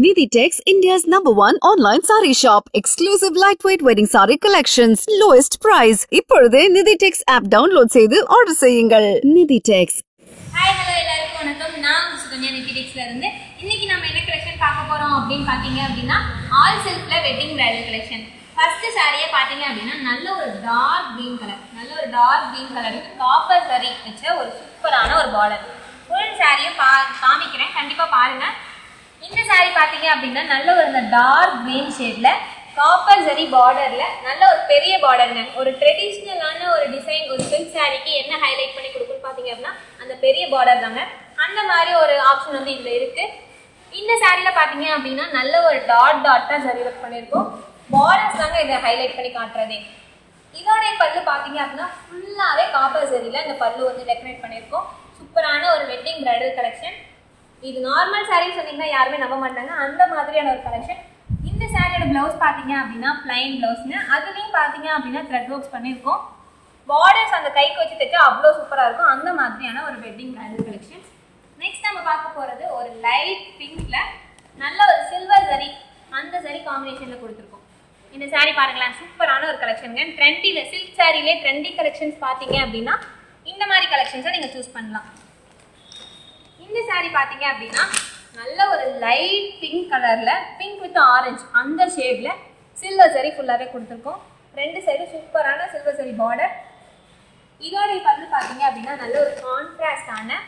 Nidhi India's #1 online saree shop. Exclusive lightweight wedding saree collections. Lowest price. இப்பொழுதே Nidhi app download செய்து order செய்யுங்கள். Nidhi hi hello எல்லாருக்கும் வணக்கம். நான் சுகன்யா நிதிடெக்ஸ்ல இருந்து இன்னைக்கு நம்ம என்ன கலெக்ஷன் பார்க்க போறோம் அப்படின்னு பாத்தீங்க அப்படின்னா ஆல் செல்ஃப்ல வெட்டிங் பிரைடல் கலெக்ஷன். ஃபர்ஸ்ட் சாரியை பாத்தீங்க அப்படின்னா நல்ல ஒரு டார்க் கிரீன் கலருக்கு காப்பர் சரி வச்ச ஒரு சூப்பரான ஒரு பார்டர். ஃபுல் சாரியை காமிக்கிறேன், கண்டிப்பா பாருங்க. இந்த சாரி பாத்தீங்க அப்படின்னா நல்ல ஒரு டார்க் கிரீன் ஷேட்ல காப்பர் ஜரி பார்டர்ல நல்ல ஒரு பெரிய பார்டர்ங்க. ஒரு ட்ரெடிஷ்னலான ஒரு டிசைன் ஒரு சில்க் சாரிக்கு என்ன ஹைலைட் பண்ணி கொடுக்குன்னு பாத்தீங்க அப்படின்னா அந்த பெரிய பார்டர் தாங்க. அந்த மாதிரி ஒரு ஆப்ஷன் வந்து இதுல இருக்கு. இந்த சாரியில பாத்தீங்க அப்படின்னா நல்ல ஒரு டாட்டா ஜரி ஒர்க் பண்ணிருக்கோம். பார்டர்ஸ் தாங்க இதை ஹைலைட் பண்ணி காட்டுறதே. இதோடைய பல்லு பாத்தீங்க அப்படின்னா ஃபுல்லாவே காப்பர் ஜரியில இந்த பல்லு வந்து டெக்கரேட் பண்ணிருக்கோம். சூப்பரான ஒரு வெட்டிங் பிரைடல் கலெக்ஷன். இது நார்மல் சாரி சொன்னீங்கன்னா யாருமே நம்ப மாட்டாங்க, அந்த மாதிரியான ஒரு கலெக்ஷன். இந்த சாரியோட பிளவுஸ் பாத்தீங்க அப்படின்னா பிளைன் பிளவுஸ்ங்க. அதுலயும் பாத்தீங்க அப்படின்னா த்ரெட் ஒர்க்ஸ் பண்ணிருக்கோம். பார்டர்ஸ் அந்த கைக்கு வச்சு தைச்சா அவ்வளோ சூப்பரா இருக்கும். அந்த மாதிரியான ஒரு வெட்டிங் பிரைடல் கலெக்ஷன். நெக்ஸ்ட் நம்ம பார்க்க போறது ஒரு லைட் பிங்க்ல நல்ல ஒரு சில்வர் ஜரி, அந்த ஜரி காம்பினேஷன்ல கொடுத்துருக்கோம். இந்த சாரி பாருங்களேன், சூப்பரான ஒரு கலெக்ஷனுங்க. ட்ரெண்டில சில்க் சாரிலே ட்ரெண்டி கலெக்ஷன்ஸ் பாத்தீங்க அப்படின்னா இந்த மாதிரி கலெக்ஷன்ஸை நீங்க சூஸ் பண்ணலாம். இந்த சாரி பாத்தீங்க அப்படின்னா நல்ல ஒரு லைட் பிங்க் கலர்ல பிங்க் வித் ஆரஞ்சு அந்த ஷேட்ல சில்வர் ஜரி ஃபுல்லாவே கொடுத்துருக்கோம். ரெண்டு சைடு சூப்பரான சில்வர் ஜரி பார்டர். இதோடைய பல்லு பாத்தீங்க அப்படின்னா நல்ல ஒரு கான்ட்ராஸ்டான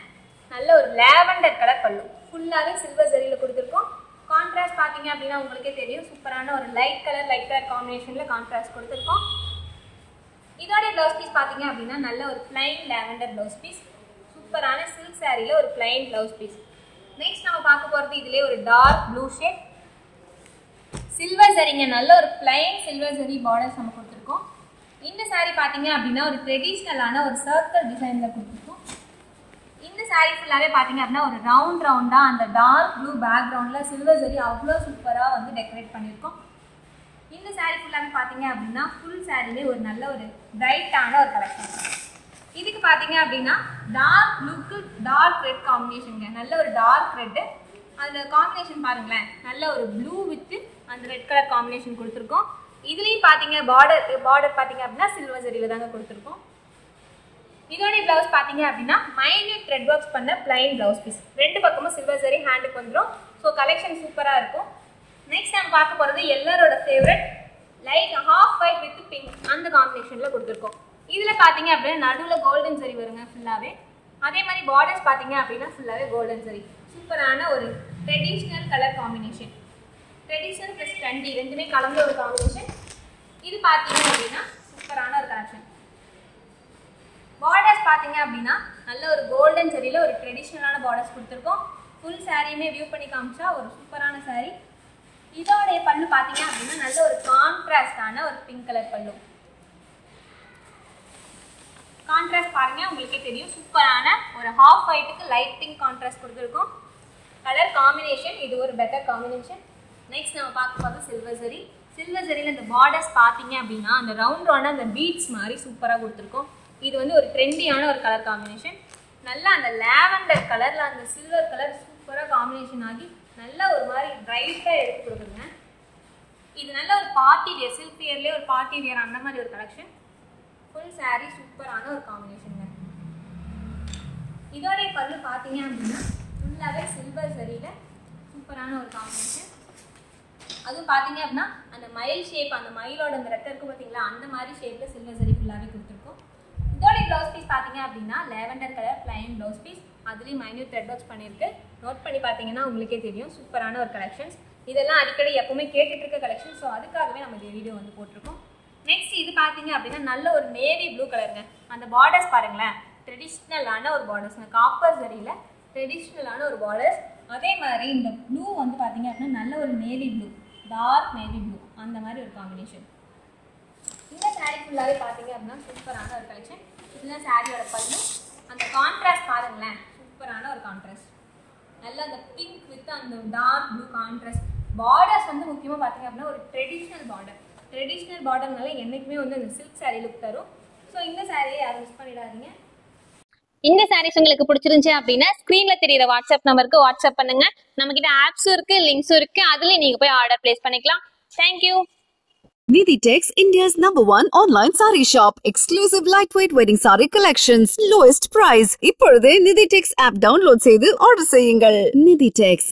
நல்ல ஒரு லாவெண்டர் கலர் பல்லு ஃபுல்லாவே சில்வர் ஜரியில கொடுத்துருக்கோம். கான்ட்ராஸ்ட் பாத்தீங்க அப்படின்னா உங்களுக்கே தெரியும், சூப்பரான ஒரு லைட் கலர் காம்பினேஷன்ல கான்ட்ராஸ்ட் கொடுத்துருக்கோம். இதோடைய பிளவுஸ் பீஸ் பாத்தீங்க அப்படின்னா நல்ல ஒரு பிளைன் லாவெண்டர் பிளவுஸ் பீஸ். சூப்பரான சில்க் சாரியில ஒரு பிளைன் பிளவுஸ் பீஸ். நெக்ஸ்ட் நம்ம பார்க்க போறது இதுலயே ஒரு டார்க் ப்ளூ ஷேட் சில்வர் சரிங்க. நல்ல ஒரு பிளைன் சில்வர் சரி பார்டர்ஸ் நம்ம கொடுத்துருக்கோம். இந்த சாரி பாத்தீங்க அப்படின்னா ஒரு ட்ரெடிஷ்னலான ஒரு சர்க்கிள் டிசைன்ல கொடுத்துருக்கோம். இந்த சாரி ஃபுல்லாவே பாத்தீங்க அப்படின்னா ஒரு ரவுண்டா அந்த டார்க் ப்ளூ பேக்ரவுண்ட்ல சில்வர் சரி அவ்வளோ சூப்பரா வந்து டெக்கரேட் பண்ணியிருக்கோம். இந்த சாரி ஃபுல்லாவே பாத்தீங்க அப்படின்னா ஃபுல் சாரிலே ஒரு நல்ல ஒரு பிரைட்டான ஒரு கலெக்ஷன். இதுக்கு பாத்தீங்க அப்படின்னா டார்க் ப்ளூக்கு டார்க் ரெட் காம்பினேஷனுங்க. நல்ல ஒரு டார்க் ரெட்டு, அதுல காம்பினேஷன் பாருங்களேன், நல்ல ஒரு ப்ளூ வித் அந்த ரெட் கலர் காம்பினேஷன் கொடுத்துருக்கோம். இதுலயும் பாத்தீங்க பார்டர் பாத்தீங்க அப்படின்னா சில்வர் ஜரியில தாங்க கொடுத்துருக்கோம். இதோடைய பிளவுஸ் பாத்தீங்க அப்படின்னா மைன்யூட் த்ரெட் ஒர்க்ஸ் பண்ண பிளைன் பிளவுஸ் பீஸ். ரெண்டு பக்கமும் சில்வர் ஜரி ஹேண்டுக்கு வந்துடும். ஸோ கலெக்ஷன் சூப்பரா இருக்கும். நெக்ஸ்ட் நம்ம பார்க்க போறது எல்லாரோட favourite light half white with pink அந்த காம்பினேஷன்ல கொடுத்துருக்கோம். இதுல பாத்தீங்க அப்படின்னா நடுவுல கோல்டன் ஜரி வருங்க ஃபுல்லாவே. அதே மாதிரி பார்டர்ஸ் பாத்தீங்க அப்படின்னா ஃபுல்லாவே கோல்டன் ஜரி. சூப்பரான ஒரு traditional colour combination. Traditional plus trendy ரெண்டுமே கலந்த ஒரு காம்பினேஷன். இது பாத்தீங்க அப்படின்னா சூப்பரான ஒரு கலெக்ஷன். பார்டர்ஸ் பாத்தீங்க அப்படின்னா நல்ல ஒரு கோல்டன் ஜரியில ஒரு ட்ரெடிஷ்னலான பார்டர்ஸ் கொடுத்துருக்கோம். ஃபுல் சாரியுமே வியூ பண்ணி காமிச்சா ஒரு சூப்பரான சாரி. இதோடைய பல்லு பாத்தீங்க அப்படின்னா நல்ல ஒரு கான்ட்ராஸ்டான ஒரு பிங்க் கலர் பல்லு. கான்ட்ராஸ்ட் பாருங்க, உங்களுக்கே தெரியும், சூப்பரான ஒரு ஹாஃப் ஒயிட்டுக்கு லைட் பிங்க் கான்ட்ராஸ்ட் கொடுத்துருக்கோம். கலர் காம்பினேஷன் இது ஒரு பெட்டர் காம்பினேஷன். நெக்ஸ்ட் நம்ம பார்க்க போகிறது சில்வர் ஜரி. சில்வர் ஜரியில் இந்த பார்டர்ஸ் பார்த்தீங்க அப்படின்னா அந்த ரவுண்டான அந்த பீட்ஸ் மாதிரி சூப்பராக கொடுத்துருக்கோம். இது வந்து ஒரு ட்ரெண்டியான ஒரு கலர் காம்பினேஷன். நல்லா அந்த லாவெண்டர் கலரில் அந்த சில்வர் கலர் சூப்பராக காம்பினேஷன் ஆகி நல்ல ஒரு மாதிரி பிரைட்டாக எடுத்து கொடுக்குங்க. இது நல்ல ஒரு பார்ட்டி வியர், சில்க் வியர்லேயே ஒரு பார்ட்டி வியர் அந்த மாதிரி ஒரு கலெக்ஷன். ஃபுல் சாரி சூப்பரான ஒரு காம்பினேஷன். இதோடைய பல்லு பார்த்தீங்க அப்படின்னா ஃபுல்லாகவே சில்வர் சரியில சூப்பரான ஒரு காம்பினேஷன். அதுவும் பார்த்தீங்க அப்படின்னா அந்த மயில் ஷேப், அந்த மயிலோட அந்த ரெட்டை இருக்கும் பார்த்தீங்களா, அந்த மாதிரி ஷேப்பில் சில்வர் சரி ஃபுல்லாகவே கொடுத்துருக்கோம். இதோடைய ப்ளவுஸ் பீஸ் பார்த்தீங்க அப்படின்னா lavender colour plain blouse piece. அதுலேயும் மைன்யூட் த்ரெட் ஒர்க்ஸ் பண்ணியிருக்கு. நோட் பண்ணி பார்த்தீங்கன்னா உங்களுக்கே தெரியும், சூப்பரான ஒரு கலெக்ஷன்ஸ். இதெல்லாம் அடிக்கடி எப்பவுமே கேட்டுட்டு இருக்க கலெக்ஷன். ஸோ அதுக்காகவே நம்ம இந்த வீடியோ வந்து போட்டிருக்கோம். நெக்ஸ்ட் இது பாத்தீங்க அப்படின்னா நல்ல ஒரு நேவி ப்ளூ கலருங்க. அந்த பார்டர்ஸ் பாருங்களேன், ட்ரெடிஷ்னலான ஒரு பார்டர்ஸ்ங்க. காப்பர் ஜரியில ட்ரெடிஷ்னலான ஒரு பார்டர்ஸ். அதே மாதிரி இந்த ப்ளூ வந்து பாத்தீங்க அப்படின்னா நல்ல ஒரு navy blue, dark navy blue அந்த மாதிரி ஒரு காம்பினேஷன். இந்த சாரி ஃபுல்லாவே பாத்தீங்க அப்படின்னா சூப்பரான ஒரு கலெக்ஷன். இதுதான் சாரியோட பல்லு. அந்த கான்ட்ராஸ்ட் பாருங்களேன், சூப்பரான ஒரு கான்ட்ராஸ்ட். நல்ல அந்த பிங்க் வித் அந்த டார்க் ப்ளூ கான்ட்ராஸ்ட். பார்டர்ஸ் வந்து முக்கியமாக பாத்தீங்க அப்படின்னா ஒரு ட்ரெடிஷ்னல் பார்டர். ட்ரெடிஷ்னல் பார்டர்னால என்றைக்குமே வந்து அந்த சில்க் சாரீ லுக் தரும். ஸோ இந்த சாரியை யாரும் மிஸ் பண்ணிடாதீங்க. இந்த சாரீஸ் உங்களுக்கு பிடிச்சிருந்துச்சு அப்படின்னா ஸ்கிரீன்ல தெரியுற வாட்ஸ்அப் நம்பருக்கு வாட்ஸ்அப் பண்ணுங்க. நம்ம கிட்ட ஆப்ஸும் இருக்கு, லிங்க்ஸும் இருக்கு. அதுல நீங்க போய் ஆர்டர் பிளேஸ் பண்ணிக்கலாம். Thank you. Niditex, India's #1 online saree shop. Exclusive lightweight wedding saree collections. Lowest price. இப்பொழுதே Niditex app download செய்து order செய்யுங்கள். Niditex.